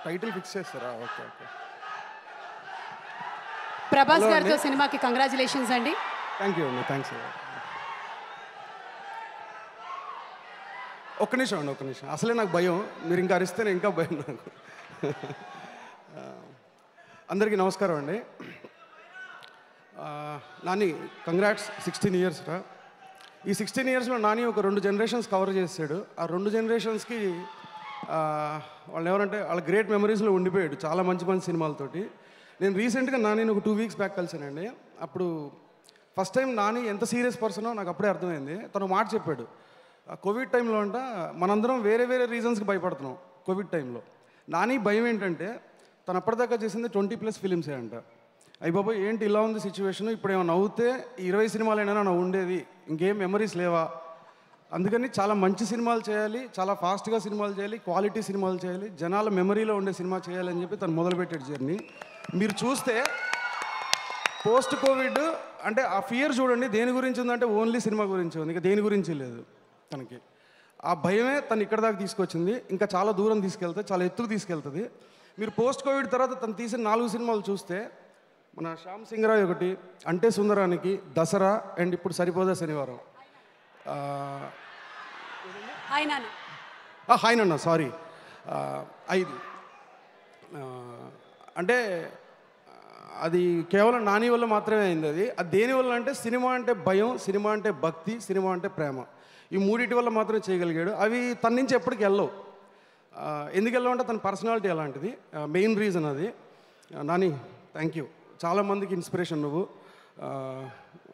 Title fix చేస్తారా? Okay okay. Prabhas గారితో సినిమాకి కంగ్రాచులేషన్స్ అండి. థ్యాంక్ యూ అండి, థ్యాంక్స్. ఒక్క నిమిషం. అసలే నాకు భయం, మీరు ఇంకా అరిస్తేనే ఇంకా భయం నాకు. అందరికీ నమస్కారం అండి. నాని కంగ్రాట్స్, 16 years రా. ఈ 16 yearsలో నాని ఒక 2 generations కవర్ చేశాడు. ఆ 2 generationస్కి వాళ్ళు ఎవరంటే వాళ్ళ గ్రేట్ మెమరీస్లో ఉండిపోయాడు చాలా మంచి మంచి సినిమాలతోటి. నేను రీసెంట్గా నానిని ఒక 2 weeks బ్యాక్ కలిసానండి. అప్పుడు ఫస్ట్ టైం నాని ఎంత సీరియస్ పర్సనో నాకు అప్పుడే అర్థమైంది. తను మాట చెప్పాడు, కోవిడ్ టైంలో అంట మనందరం వేరే వేరే రీజన్స్కి భయపడుతున్నాం. కోవిడ్ టైంలో నాని భయం ఏంటంటే తను అప్పటిదాకా చేసింది 20+ ఫిలిమ్సే అంట. అయ్యి బాబోయ్ ఏంటి ఇలా ఉంది సిచ్యువేషన్, ఇప్పుడు ఏమైనా నవ్వుతే 20 సినిమాలైనా నా ఉండేది, ఇంకేం మెమరీస్ లేవా, అందుకని చాలా మంచి సినిమాలు చేయాలి, చాలా ఫాస్ట్గా సినిమాలు చేయాలి, క్వాలిటీ సినిమాలు చేయాలి, జనాల మెమరీలో ఉండే సినిమా చేయాలని చెప్పి తను మొదలుపెట్టాడు జర్నీ. మీరు చూస్తే పోస్ట్ కోవిడ్ అంటే ఆ ఫియర్ చూడండి దేని గురించి ఉందంటే ఓన్లీ సినిమా గురించి ఉంది, ఇంకా దేని గురించి లేదు తనకి. ఆ భయమే తను ఇక్కడ దాకా తీసుకొచ్చింది, ఇంకా చాలా దూరం తీసుకెళ్తుంది, చాలా ఎత్తుకు తీసుకెళ్తుంది. మీరు పోస్ట్ కోవిడ్ తర్వాత తను తీసిన 4 సినిమాలు చూస్తే మన శ్యామ్ సింగ్ రాయ్ ఒకటి, అంటే సుందరానికి, దసరా అండ్ ఇప్పుడు సరిపోదా శనివారం, హాయ్ నాన్న సారీ 5. అంటే అది కేవలం నాని వల్ల మాత్రమే అయింది. అది దేనివల్ల అంటే సినిమా అంటే భయం, సినిమా అంటే భక్తి, సినిమా అంటే ప్రేమ, ఈ మూడింటి వల్ల మాత్రమే చేయగలిగాడు. అవి తన నుంచి ఎప్పటికి వెళ్ళవు. ఎందుకు వెళ్ళవంటే తన పర్సనాలిటీ అలాంటిది, మెయిన్ రీజన్ అది. నాని థ్యాంక్ యూ, చాలామందికి ఇన్స్పిరేషన్ నువ్వు,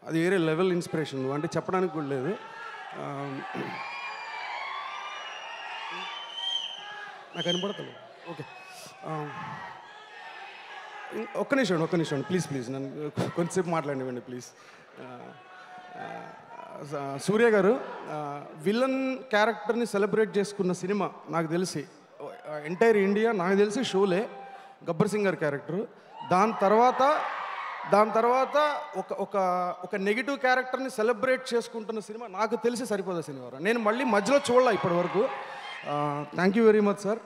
అది వేరే లెవెల్ ఇన్స్పిరేషన్ నువ్వు, అంటే చెప్పడానికి కూడా లేదు. నాకు కనపడతలేదు. ఓకే ఒక్క నిమిషం ప్లీజ్ నన్ను కొంచెంసేపు మాట్లాడివ్వండి ప్లీజ్. సూర్య గారు విలన్ క్యారెక్టర్ని సెలబ్రేట్ చేసుకున్న సినిమా నాకు తెలిసి ఎంటైర్ ఇండియా నాకు తెలిసి షోలే గబ్బర్ సింగ్ గారి క్యారెక్టరు. దాని తర్వాత ఒక నెగిటివ్ క్యారెక్టర్ని సెలబ్రేట్ చేసుకుంటున్న సినిమా నాకు తెలిసి సరిపోదా శనివారం. నేను మళ్ళీ మధ్యలో చూడలే ఇప్పటి వరకు. Thank you very much sir,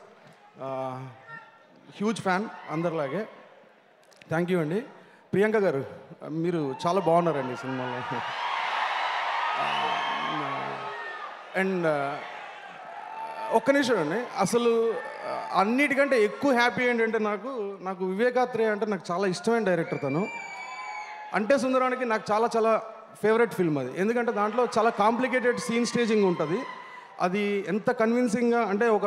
huge fan అందరిలాగే. థ్యాంక్ యూ అండి. ప్రియాంక గారు మీరు చాలా బాగున్నారండి సినిమాలో. అండ్ ఒక్క నిమిషం అండి, అసలు అన్నిటికంటే ఎక్కువ హ్యాపీ ఏంటంటే నాకు వివేకాత్రేయ అంటే నాకు చాలా ఇష్టమైన డైరెక్టర్ తను. అంటే సుందరానికి నాకు చాలా చాలా ఫేవరెట్ ఫిల్మ్ అది, ఎందుకంటే దాంట్లో చాలా కాంప్లికేటెడ్ సీన్ స్టేజింగ్ ఉంటుంది. అది ఎంత కన్విన్సింగ్గా అంటే ఒక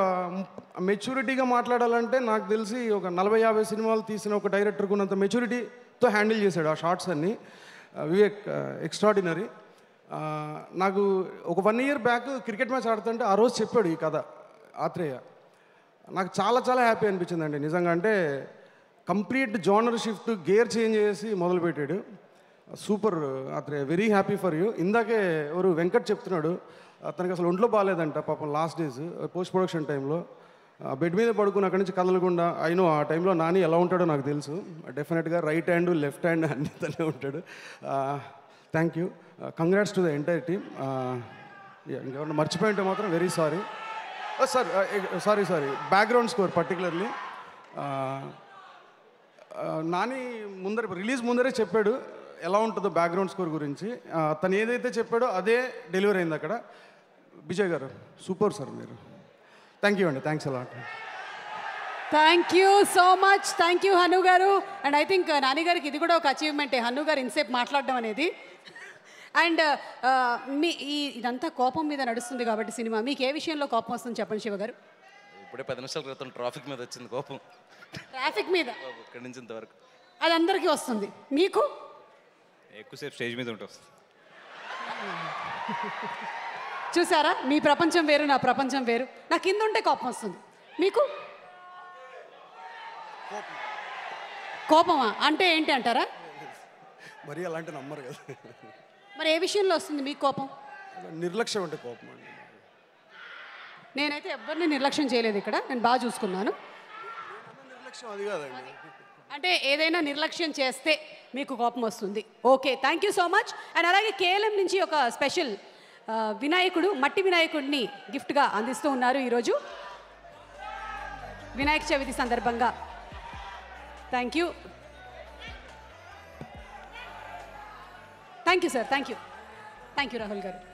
మెచ్యూరిటీగా మాట్లాడాలంటే నాకు తెలిసి ఒక 40-50 సినిమాలు తీసిన ఒక డైరెక్టర్కు ఉన్నంత మెచ్యూరిటీతో హ్యాండిల్ చేశాడు ఆ షార్ట్స్ అన్నీ. వివేక్ ఎక్స్ట్రాడినరీ. నాకు ఒక 1 year బ్యాక్ క్రికెట్ మ్యాచ్ ఆడుతుంటే ఆ రోజు చెప్పాడు ఈ కథ ఆత్రేయ. నాకు చాలా చాలా హ్యాపీ అనిపించిందండి నిజంగా. అంటే complete genre shift, gear change చేసి మొదలుపెట్టాడు. Super Athreya, very happy for you. ఇందాకే ఎవరు వెంకట్ చెప్తున్నాడు తనకి అసలు ఒంట్లో బాగాలేదంట పాపం, లాస్ట్ డేస్ పోస్ట్ ప్రొడక్షన్ టైంలో బెడ్ మీద పడుకుని అక్కడి నుంచి కదలకుండా. అయినో ఆ టైంలో నాని ఎలా ఉంటాడో నాకు తెలుసు, డెఫినెట్గా రైట్ హ్యాండ్ లెఫ్ట్ హ్యాండ్ అన్ని తనే ఉంటాడు. Thank you, congrats to the entire team. ఇంకెవరన్నా మర్చిపోయింటే మాత్రం very sorry sir. Sorry background score particularly Nani release ముందరే చెప్పాడు ఎలా ఉంటుందో బ్యాక్గ్రౌండ్ స్కోర్ గురించి. తను ఏదైతే చెప్పాడో అదే డెలివరీ అయింది అక్కడ. విజయ్ గారు సూపర్ సార్ మీరు. థ్యాంక్ యూ అండి, thanks a lot. Thank you so much. Thank you Hanu garu. And I think Nani గారికి ఇది కూడా ఒక అచీవ్మెంటే, హను గారు ఇంతసేపు మాట్లాడడం అనేది. అండ్ ఇదంతా కోపం మీద నడుస్తుంది కాబట్టి సినిమా, మీకు ఏ విషయంలో కోపం వస్తుంది చెప్పండి శివ గారు. ఇప్పుడే 10 నిమిషాల క్రితం ట్రాఫిక్ మీద వచ్చింది కోపం. ట్రాఫిక్ మీద ఇక్కడి నుంచి ఇంతవరకు అది అందరికీ వస్తుంది, మీకు ఎక్కువసేపు స్టేజ్ మీద ఉంటుంది. చూసారా, మీ ప్రపంచం వేరు నా ప్రపంచం వేరు. నాకు కింద ఉంటే కోపం వస్తుంది, మీకు కోపమా అంటే ఏంటి అంటారా? మరి అలాంటి నమ్మరు కదా. మరి ఏ విషయంలో వస్తుంది మీకు కోపం? నిర్లక్ష్యం అంటే కోపం అండి. నేనైతే ఎవరిని నిర్లక్ష్యం చేయలేదు ఇక్కడ, నేను బాగా చూసుకున్నాను. నిర్లక్ష్యం అది కాదండి, అంటే ఏదైనా నిర్లక్ష్యం చేస్తే మీకు కోపం వస్తుంది. Okay, thank you so much. And అలాగే కేఎల్ఎం నుంచి ఒక స్పెషల్ వినాయకుడు, మట్టి వినాయకుడిని గిఫ్ట్గా అందిస్తూ ఉన్నారు ఈరోజు. వినాయక చవితి సందర్భంగా. Thank you sir. Thank you Rahul గారు.